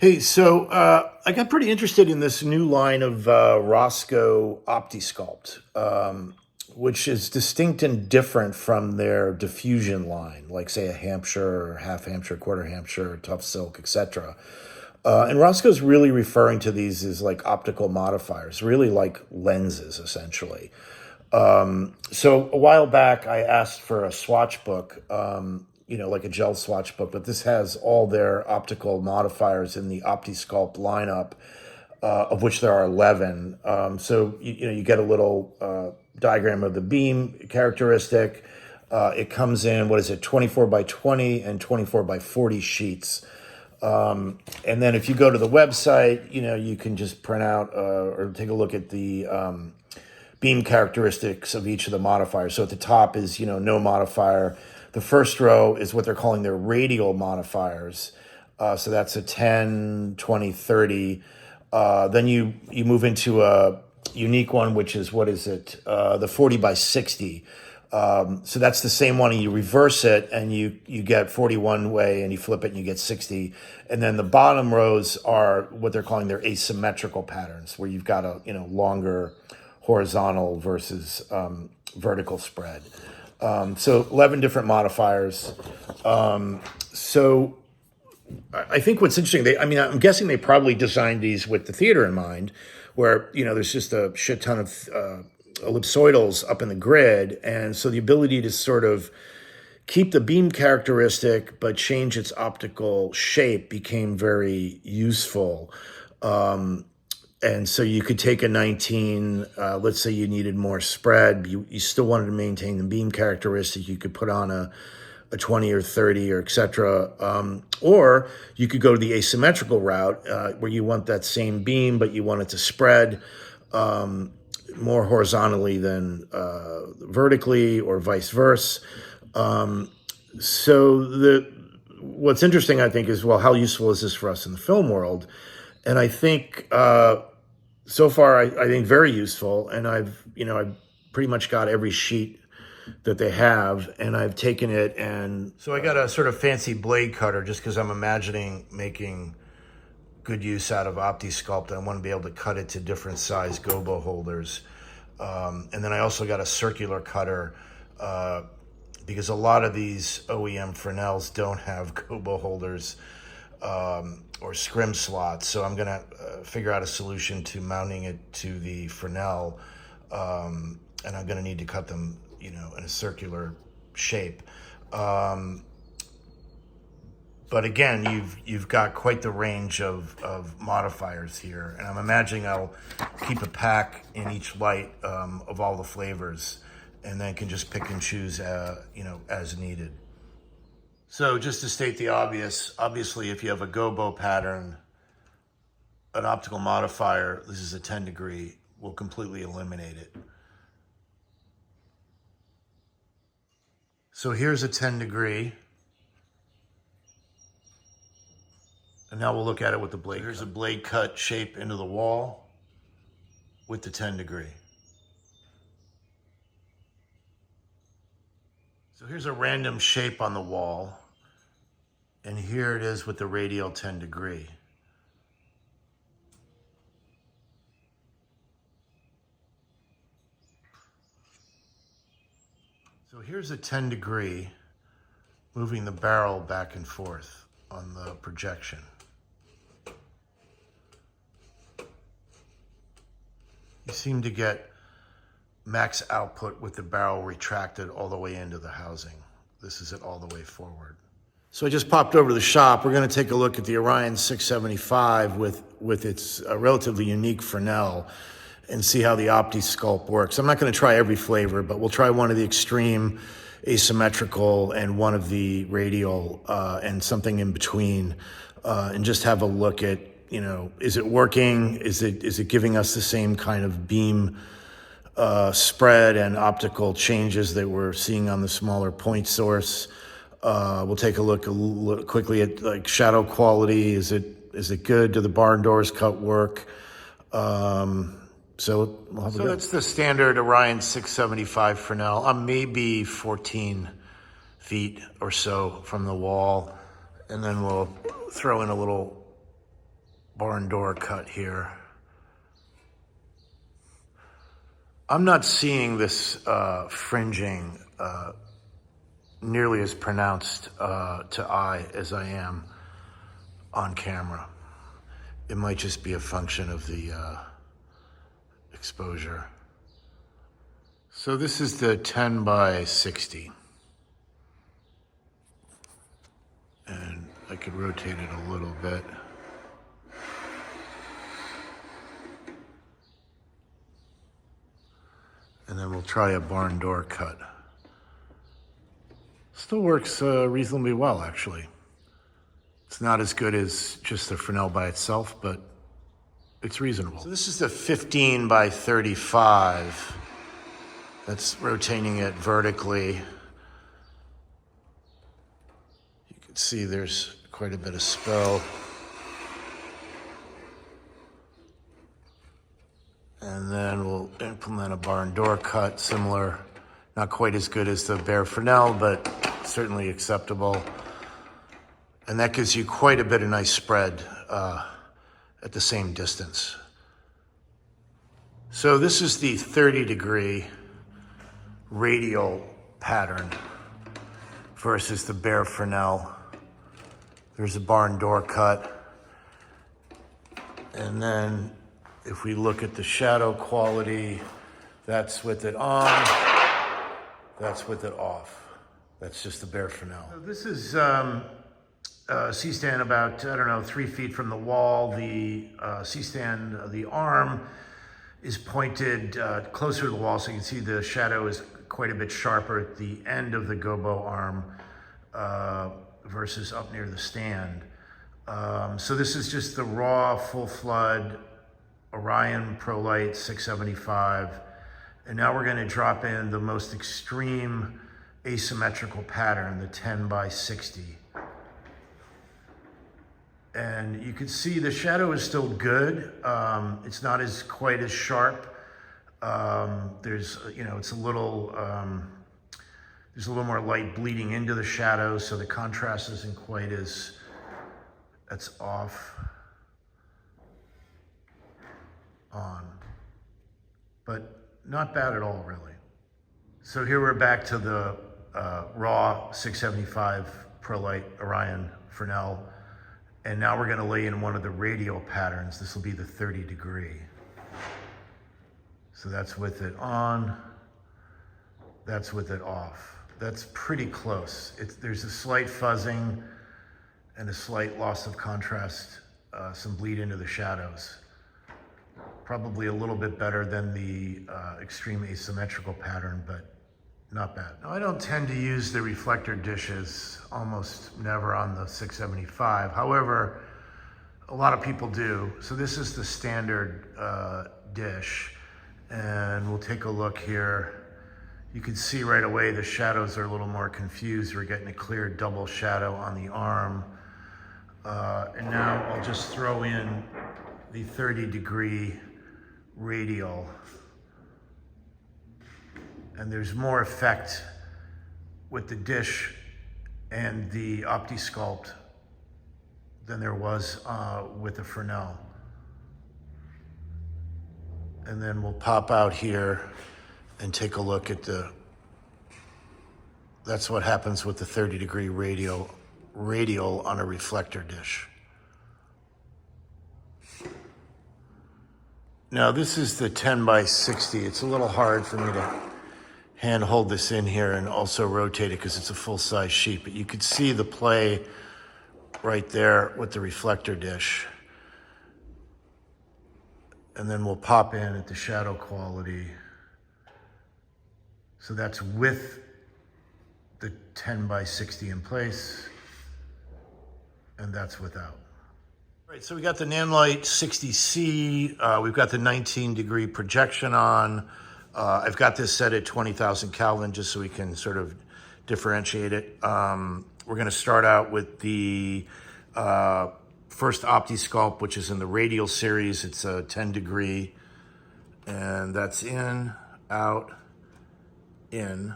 Hey, so I got pretty interested in this new line of Rosco Opti-Sculpt, which is distinct and different from their diffusion line, like say a Hampshire, or half Hampshire, quarter Hampshire, tough silk, etc. And Roscoe's really referring to these as like optical modifiers, really like lenses, essentially. So a while back, I asked for a swatch book, like a gel swatch book, but this has all their optical modifiers in the Opti-Sculpt lineup, of which there are 11. So you get a little diagram of the beam characteristic. It comes in, 24 by 20 and 24 by 40 sheets. And then if you go to the website, you can just print out or take a look at the beam characteristics of each of the modifiers. So at the top is, no modifier. The first row is what they're calling their radial modifiers. So that's a 10, 20, 30. Then you move into a unique one, which is, the 40 by 60. So that's the same one, and you reverse it, and you get 41 way, and you flip it, and you get 60. And then the bottom rows are what they're calling their asymmetrical patterns, where you've got a longer horizontal versus vertical spread. So 11 different modifiers. So I think what's interesting, I'm guessing they probably designed these with the theater in mind, where, there's just a shit ton of ellipsoidals up in the grid. And so the ability to sort of keep the beam characteristic but change its optical shape became very useful. And so you could take a 19, let's say you needed more spread, you still wanted to maintain the beam characteristic, you could put on a 20 or 30 or et cetera. Or you could go to the asymmetrical route where you want that same beam, but you want it to spread more horizontally than vertically, or vice versa. So what's interesting, I think, is, well, how useful is this for us in the film world? And I think so far, I think very useful. And I've pretty much got every sheet that they have, and I've taken it, and so I got a sort of fancy blade cutter just because I'm imagining making good use out of Opti-Sculpt. I want to be able to cut it to different size gobo holders. And then I also got a circular cutter because a lot of these OEM Fresnels don't have gobo holders or scrim slots. So I'm going to figure out a solution to mounting it to the Fresnel. And I'm going to need to cut them, in a circular shape. But again, you've got quite the range of modifiers here. And I'm imagining I'll keep a pack in each light of all the flavors, and then can just pick and choose, as needed. So just to state the obvious, obviously if you have a gobo pattern, an optical modifier, this is a 10 degree, will completely eliminate it. So here's a 10 degree. And now we'll look at it with the blade. Here's a blade cut shape into the wall with the 10 degree. So here's a random shape on the wall. And here it is with the radial 10 degree. So here's a 10 degree moving the barrel back and forth on the projection. You seem to get max output with the barrel retracted all the way into the housing. This is it all the way forward. So I just popped over to the shop. We're going to take a look at the Orion 675 with its relatively unique Fresnel and see how the Opti-Sculpt works. I'm not going to try every flavor, but we'll try one of the extreme asymmetrical and one of the radial and something in between, and just have a look at, is it working? Is it giving us the same kind of beam spread and optical changes that we're seeing on the smaller point source? We'll take a look quickly at like shadow quality. Is it good? Do the barn doors cut work? So that's the standard Orion 675 Fresnel. I'm maybe 14 feet or so from the wall, and then we'll throw in a little barn door cut here. I'm not seeing this fringing nearly as pronounced to eye as I am on camera. It might just be a function of the exposure. So this is the 10 by 60. And I could rotate it a little bit. And then we'll try a barn door cut. Still works reasonably well, actually. It's not as good as just the Fresnel by itself, but it's reasonable. So this is the 15 by 35. That's rotating it vertically. You can see there's quite a bit of spill. And then we'll implement a barn door cut, similar, not quite as good as the bare Fresnel, but certainly acceptable. And that gives you quite a bit of nice spread at the same distance. So this is the 30-degree radial pattern versus the bare Fresnel. There's a barn door cut. And then if we look at the shadow quality, that's with it on, that's with it off. That's just the bare Fresnel. So this is C-stand about, I don't know, 3 feet from the wall. The C-stand, the arm is pointed closer to the wall, so you can see the shadow is quite a bit sharper at the end of the gobo arm versus up near the stand. So this is just the raw full flood Orion Pro Light 675. And now we're gonna drop in the most extreme asymmetrical pattern, the 10 by 60. And you can see the shadow is still good. It's not as quite as sharp. There's, it's a little, there's a little more light bleeding into the shadow, so the contrast isn't quite as, that's off, on. But not bad at all, really. So here we're back to the raw 675 Pro Light Orion Fresnel. And now we're gonna lay in one of the radial patterns. This will be the 30-degree. So that's with it on, that's with it off. That's pretty close. There's a slight fuzzing and a slight loss of contrast, some bleed into the shadows. Probably a little bit better than the extreme asymmetrical pattern, but not bad. Now, I don't tend to use the reflector dishes, almost never on the 675. However, a lot of people do. So this is the standard dish, and we'll take a look here. You can see right away the shadows are a little more confused. We're getting a clear double shadow on the arm. And now I'll just throw in the 30-degree radial. And there's more effect with the dish and the Opti-Sculpt than there was with the Fresnel. And then we'll pop out here and take a look at that's what happens with the 30-degree radial on a reflector dish. Now this is the 10 by 60. It's a little hard for me to hand hold this in here and also rotate it because it's a full-size sheet, but you could see the play right there with the reflector dish. And then we'll pop in at the shadow quality. So that's with the 10 by 60 in place, and that's without. All right, so we got the Nanlite 60C. We've got the 19-degree projection on. I've got this set at 20,000 Kelvin just so we can sort of differentiate it. We're gonna start out with the first Opti-Sculpt, which is in the radial series. It's a 10-degree, and that's in, out, in.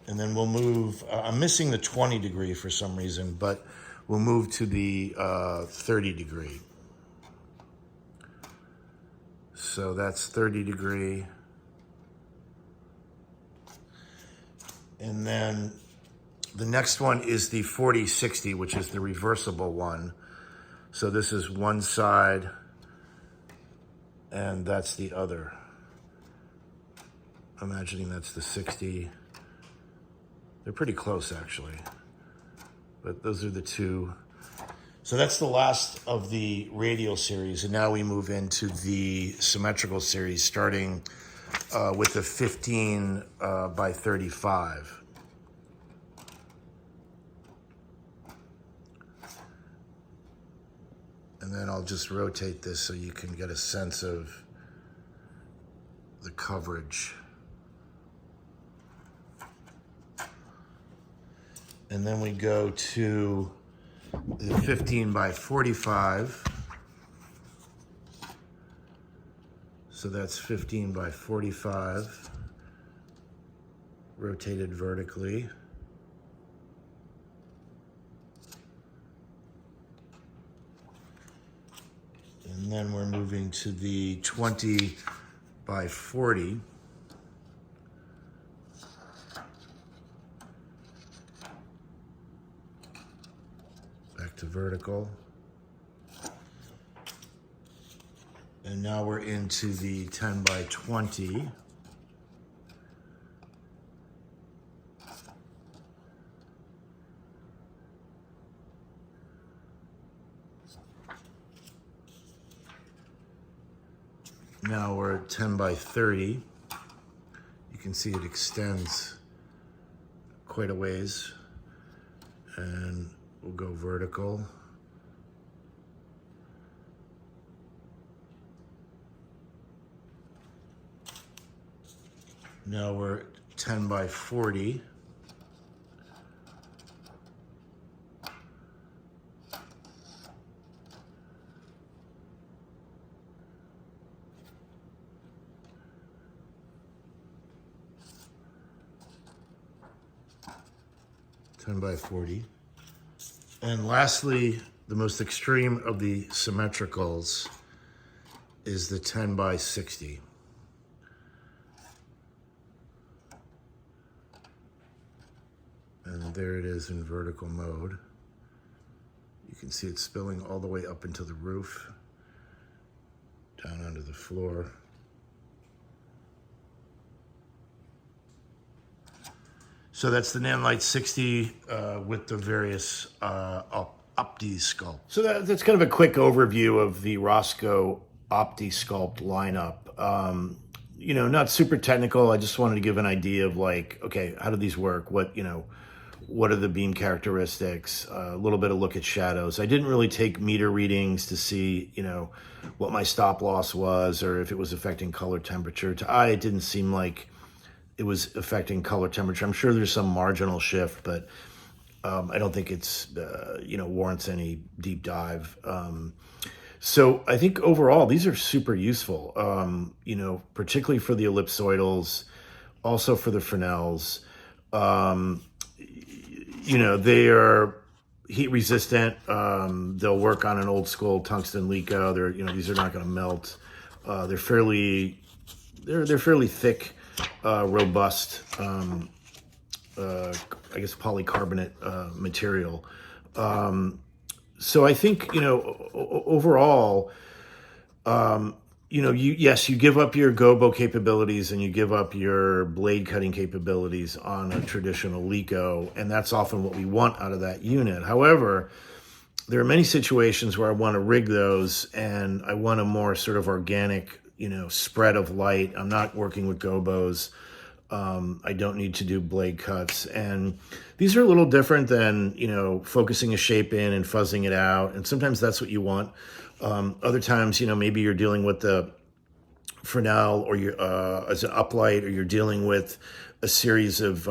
And then we'll move, I'm missing the 20-degree for some reason, but we'll move to the 30-degree. So that's 30 degree. And then the next one is the 40-60, which is the reversible one. So this is one side and that's the other. Imagining that's the 60. They're pretty close actually, but those are the two. So that's the last of the radial series, and now we move into the symmetrical series, starting with a 15 by 35. And then I'll just rotate this so you can get a sense of the coverage. And then we go to the 15 by 45. So that's 15 by 45, rotated vertically. And then we're moving to the 20 by 40. Back to vertical. And now we're into the 10 by 20. Now we're at 10 by 30. You can see it extends quite a ways. And we'll go vertical. Now we're at 10 by 40. And lastly, the most extreme of the symmetricals is the 10 by 60. And there it is in vertical mode. You can see it spilling all the way up into the roof, down onto the floor. So that's the Nanlite 60 with the various Opti-Sculpt. So that's kind of a quick overview of the Rosco Opti-Sculpt lineup. You know, not super technical. I just wanted to give an idea of like, okay, how do these work? What are the beam characteristics? A little bit of look at shadows. I didn't really take meter readings to see, what my stop loss was or if it was affecting color temperature. To eye, it didn't seem like it was affecting color temperature. I'm sure there's some marginal shift, but I don't think it's, warrants any deep dive. So I think overall, these are super useful, particularly for the ellipsoidals, also for the fresnels. They are heat resistant. They'll work on an old school tungsten Leica. These are not going to melt. They're fairly thick, robust, polycarbonate material. So I think, overall, you give up your gobo capabilities and you give up your blade cutting capabilities on a traditional Leica, and that's often what we want out of that unit. However, there are many situations where I want to rig those and I want a more sort of organic, spread of light. I'm not working with gobos. I don't need to do blade cuts. And these are a little different than, focusing a shape in and fuzzing it out. And sometimes that's what you want. Other times, maybe you're dealing with the Fresnel or you're as an uplight, or you're dealing with a series of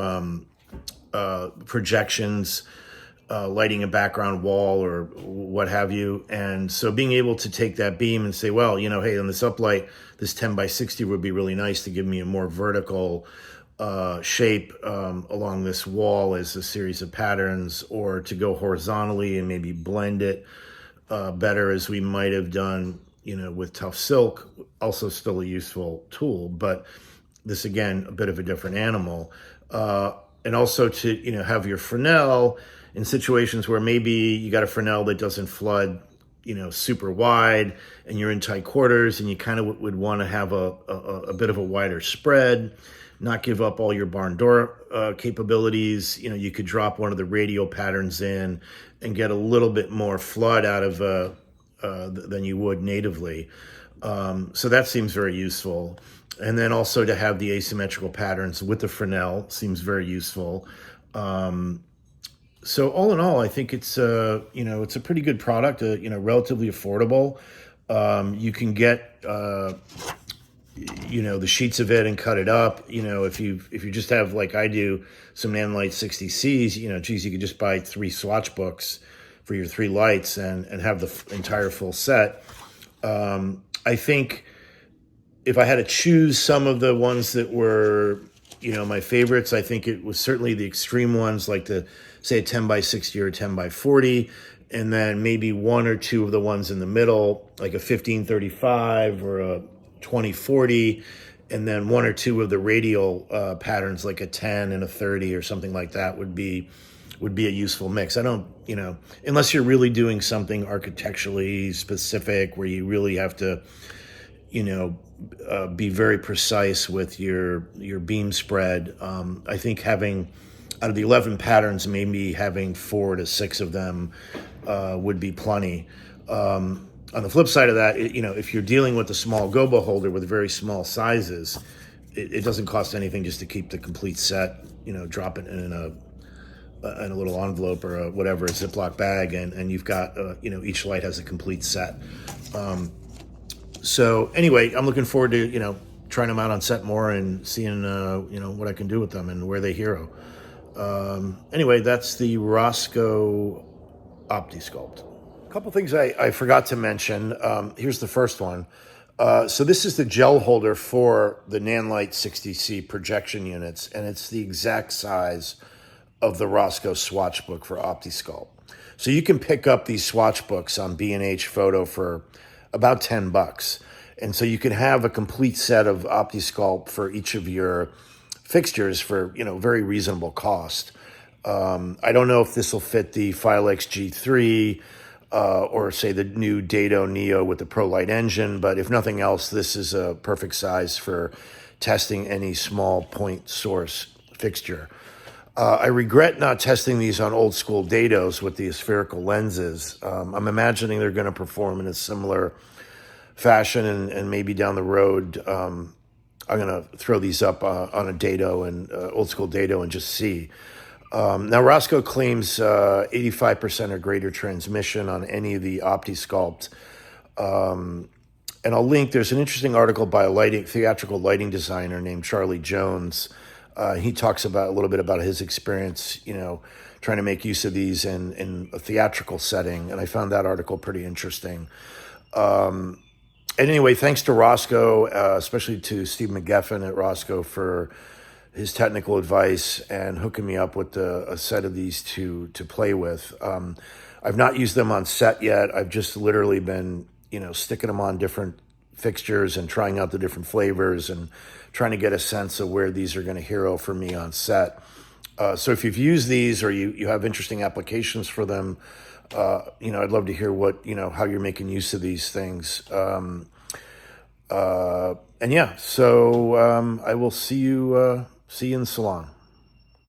projections, lighting a background wall or what have you. And so being able to take that beam and say, well, hey, on this uplight, this 10 by 60 would be really nice to give me a more vertical shape along this wall as a series of patterns, or to go horizontally and maybe blend it better, as we might have done with tough silk, also still a useful tool, but this again, a bit of a different animal. And also to, have your fresnel in situations where maybe you got a fresnel that doesn't flood, super wide, and you're in tight quarters, and you kind of would want to have a bit of a wider spread, not give up all your barn door capabilities. You could drop one of the radial patterns in and get a little bit more flood out of than you would natively. So that seems very useful. And then also to have the asymmetrical patterns with the fresnel seems very useful. So all in all, I think it's it's a pretty good product. Relatively affordable. You can get the sheets of it and cut it up. If you just have, like I do, some Nanlite 60Cs, you could just buy 3 Swatch books for your 3 lights and have the entire full set. I think if I had to choose some of the ones that were, my favorites, I think it was certainly the extreme ones, like say a 10 by 60 or a 10 by 40, and then maybe 1 or 2 of the ones in the middle, like a 1535 or a 2040, and then 1 or 2 of the radial patterns, like a 10 and a 30 or something like that would be a useful mix. I don't, unless you're really doing something architecturally specific where you really have to, be very precise with your beam spread. I think having, out of the 11 patterns, maybe having 4 to 6 of them would be plenty. On the flip side of that, if you're dealing with a small gobo holder with very small sizes, it doesn't cost anything just to keep the complete set, drop it in a little envelope or whatever, a Ziploc bag, and you've got, each light has a complete set. So anyway, I'm looking forward to, trying them out on set more and seeing, what I can do with them and where they hero. Anyway, that's the Rosco Opti-Sculpt. A couple things I forgot to mention. Here's the first one. So this is the gel holder for the Nanlite 60C projection units, and it's the exact size of the Rosco Swatch book for Opti-Sculpt. So you can pick up these Swatch books on B&H Photo for about $10. And so you can have a complete set of Opti-Sculpt for each of your fixtures for, very reasonable cost. I don't know if this will fit the Filex G3 or say the new Dado Neo with the ProLight engine, but if nothing else, this is a perfect size for testing any small point source fixture. I regret not testing these on old school Dados with the spherical lenses. I'm imagining they're going to perform in a similar fashion, and maybe down the road, I'm going to throw these up on a Dado and old school Dado and just see. Now, Rosco claims 85% or greater transmission on any of the Opti-Sculpt. And I'll link, there's an interesting article by a theatrical lighting designer named Charlie Jones. He talks about a little bit about his experience, trying to make use of these in a theatrical setting. And I found that article pretty interesting. And anyway, thanks to Rosco, especially to Steve McGeffin at Rosco for his technical advice and hooking me up with a set of these to play with. I've not used them on set yet. I've just literally been, sticking them on different fixtures and trying out the different flavors and trying to get a sense of where these are going to hero for me on set. So if you've used these or you have interesting applications for them, I'd love to hear what, how you're making use of these things. So I will see you in the salon.